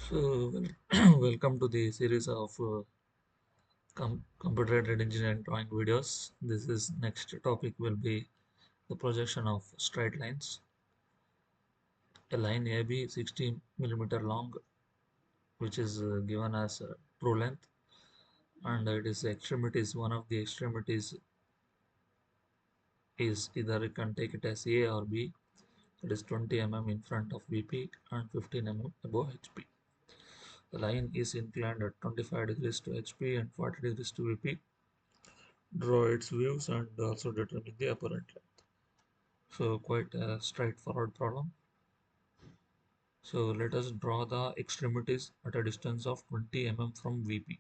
So, welcome to the series of computer-aided engineering drawing videos. This is next topic will be the projection of straight lines. A line AB 60 millimeter long, which is given as true length, and it is extremities. One of the extremities is either you can take it as A or B. It is 20 mm in front of VP and 15 mm above HP. The line is inclined at 25 degrees to HP and 40 degrees to VP. Draw its views and also determine the apparent length. So quite a straightforward problem. So let us draw the extremities at a distance of 20 mm from VP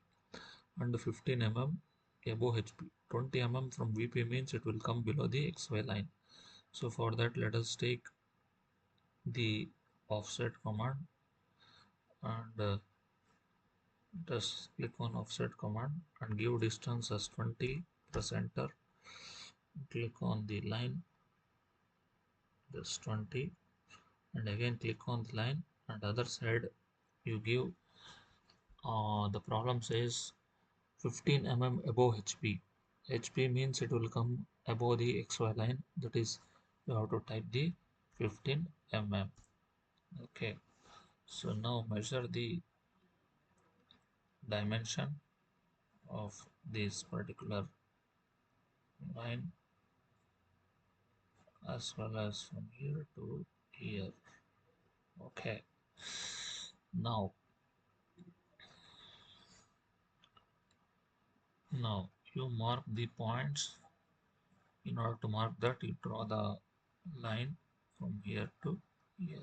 and 15 mm above HP. 20 mm from VP means it will come below the XY line. So for that, let us take the offset command and just click on offset command and give distance as 20, press enter, click on the line, just 20, and again click on the line, and other side you give the problem says 15 mm above HP. HP means it will come above the XY line, that is you have to type the 15 mm. Okay, so now measure the dimension of this particular line as well as from here to here. Okay, now you mark the points. In order to mark that, you draw the line from here to here.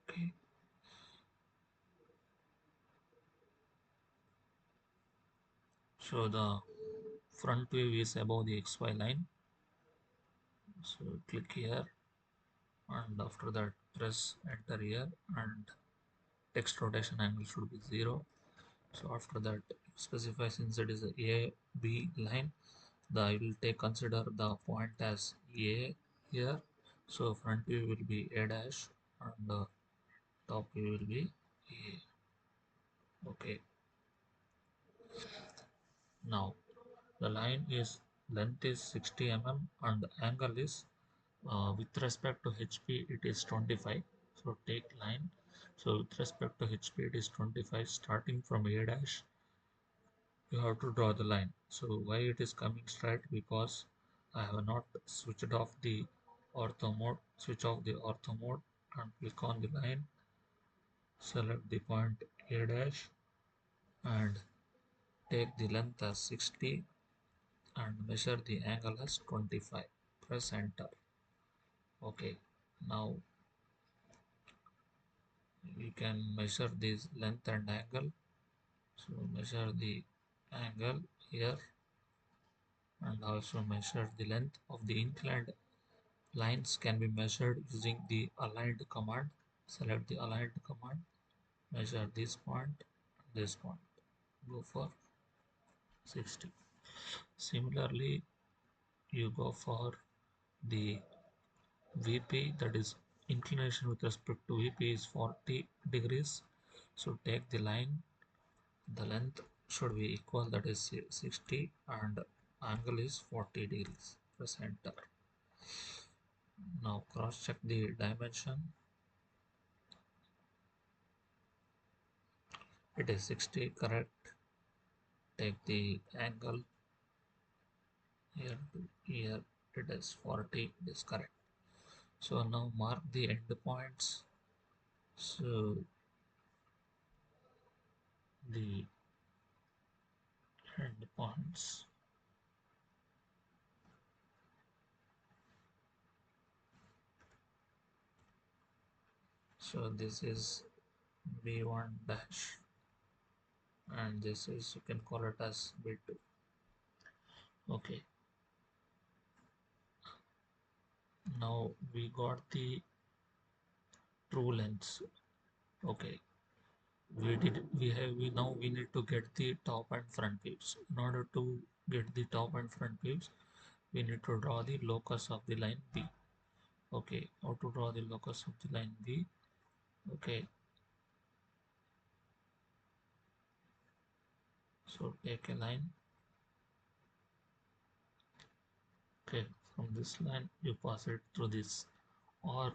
Okay, so the front view is above the XY line. So click here, and after that press enter here, and text rotation angle should be 0. So after that specify, since it is a AB line, I will take consider the point as A here. So front view will be A dash and top view will be A. Okay, now the line is length is 60 mm and the angle is with respect to HP it is 25. So take line. So with respect to HP it is 25. Starting from A dash, you have to draw the line. So why it is coming straight? Because I have not switched off the ortho mode. Switch off the ortho mode and click on the line. Select the point A dash and take the length as 60 and measure the angle as 25. Press enter. Okay, now you can measure this length and angle. So measure the angle here and also measure the length of the inclined lines can be measured using the aligned command. Select the aligned command, measure this point, this point, go for 60. Similarly, you go for the VP, that is inclination with respect to VP is 40 degrees. So take the line, the length should be equal, that is 60, and angle is 40 degrees. Press enter. Now cross check the dimension. It is 60 correct. Take the angle here to here, it is 40, it is correct. So now mark the end points. So the end points, so this is B1 dash and this is, you can call it as B2. Okay, now we got the true lengths. Okay, we now we need to get the top and front views. In order to get the top and front views, we need to draw the locus of the line B. Okay, how to draw the locus of the line B? Okay, So take a line. Okay, from this line you pass it through this, or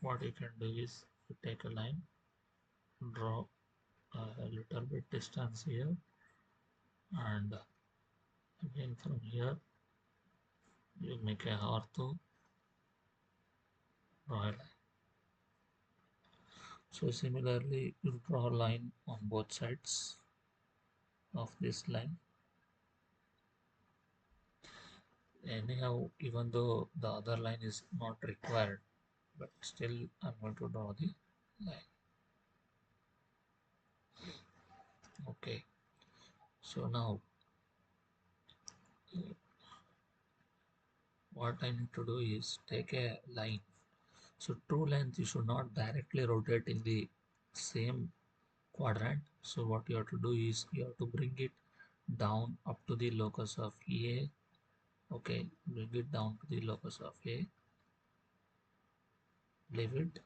what you can do is you take a line, draw a little bit distance here, and again from here you make a ortho, draw a line. So similarly you draw a line on both sides of this line. Anyhow, even though the other line is not required, but still I'm going to draw the line. Okay, so now what I need to do is take a line. So true length you should not directly rotate in the same quadrant. So what you have to do is you have to bring it down up to the locus of A. Okay, bring it down to the locus of A, leave it,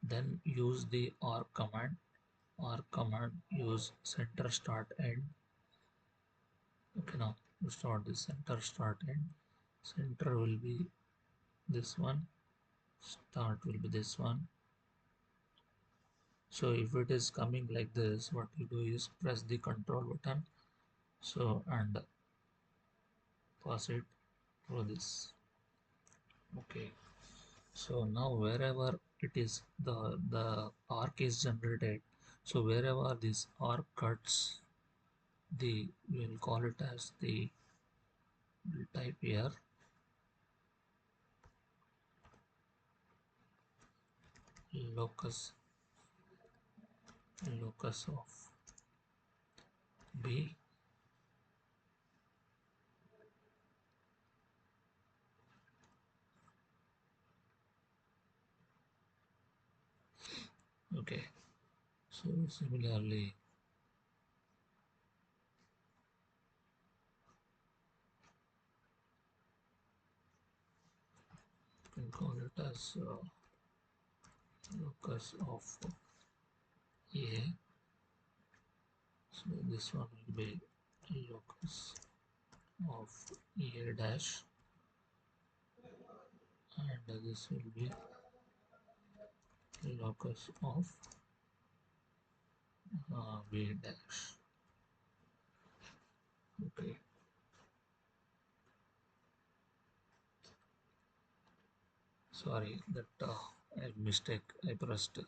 then use the arc command. Arc command use center start end. Okay, now you start the center start end. Center will be this one, start will be this one. So if it is coming like this, what you do is press the control button, so and pass it through this. Okay, so now wherever it is the arc is generated, so wherever this arc cuts, the we will call it as the type here locus, locus of B. Okay, so similarly you can call it as locus of A. So this one will be locus of A dash, and this will be locus of B dash. Okay, sorry that I mistake. I pressed the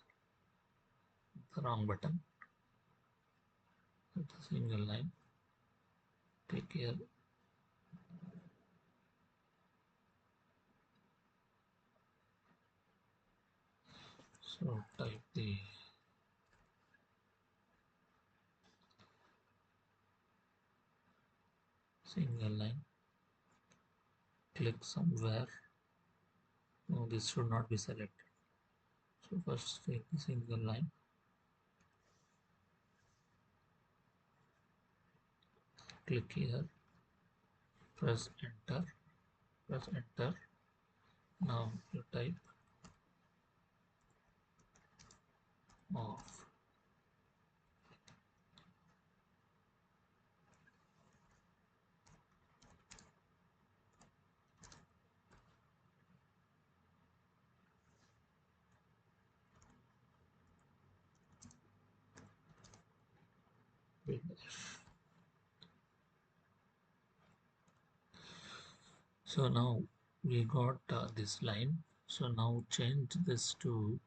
wrong button. It's a single line. Take care. So type the single line. Click somewhere. No, this should not be selected. So first take the single line. Click here. Press enter. Press enter. Now you type off. B dash. So now we got this line. So now change this to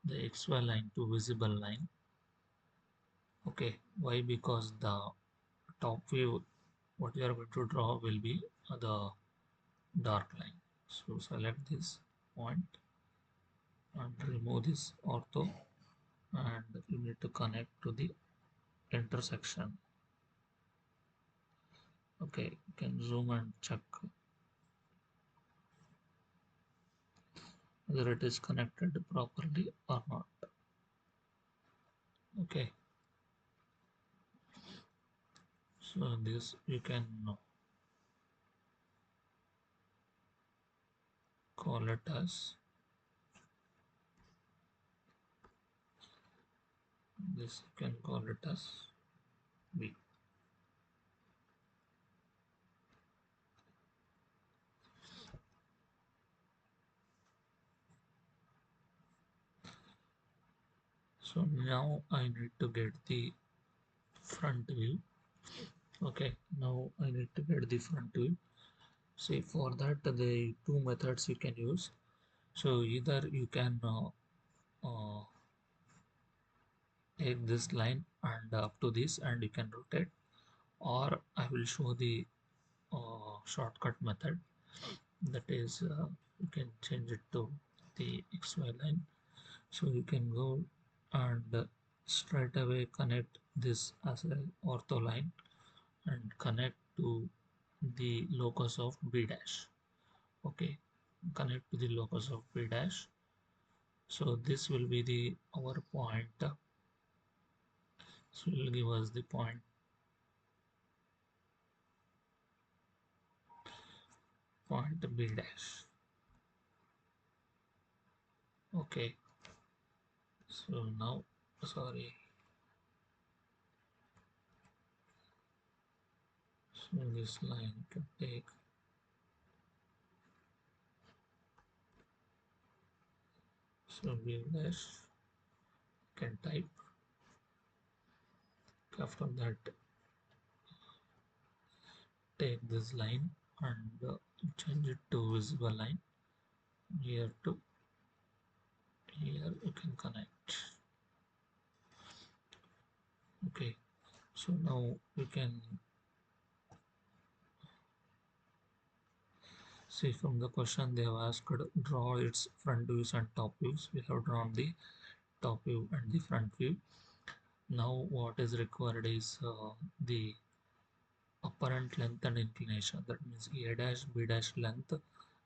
the XY line to visible line. Okay, why? Because the top view what you are going to draw will be the dark line. So select this point and remove this ortho, and you need to connect to the intersection. Okay, you can zoom and check whether it is connected properly or not. Okay, so this you can call it as this, you can call it as B. So now I need to get the front view. Okay, now I need to get the front view. See, for that the two methods you can use. So either you can take this line and up to this and you can rotate, or I will show the shortcut method, that is you can change it to the XY line. So you can go and straight away connect this as a ortho line and connect to the locus of B dash. Okay, connect to the locus of B dash. So this will be the our point. So it will give us the point B dash. Okay, so now, sorry, so this line can take, so B dash can type. After that, take this line and change it to visible line. Here to here you can connect. Okay, so now we can see from the question they have asked, draw its front views and top views. We have drawn the top view and the front view. Now what is required is the apparent length and inclination. That means A dash B dash length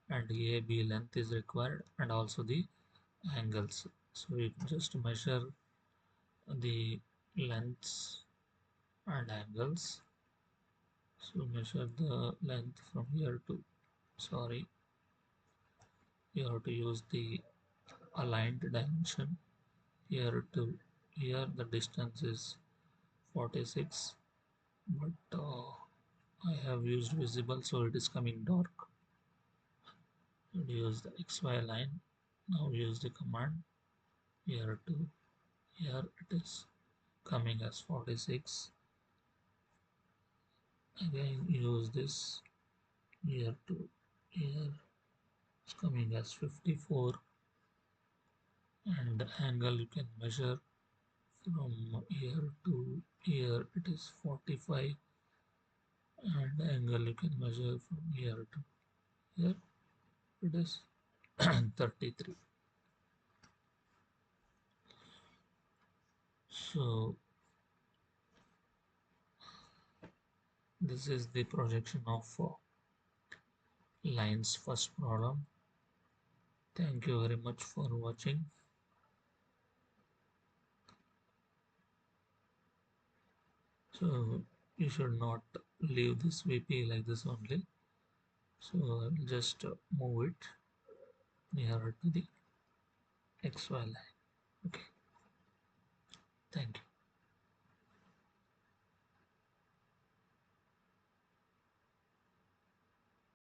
and A B length is required, and also the angles. So you can just measure the lengths and angles. So measure the length from here to, sorry, you have to use the aligned dimension. Here to here the distance is 46, but I have used visible, so it is coming dark. Use the XY line. Now use the command here to here, it is coming as 46. Again use this here to here, it's coming as 54, and the angle you can measure from here to here, it is 45, and the angle you can measure from here to here, it is 33. So this is the projection of lines first problem. Thank you very much for watching. So you should not leave this VP like this only. So I'll just move it nearer to the XY line. Okay, thank you.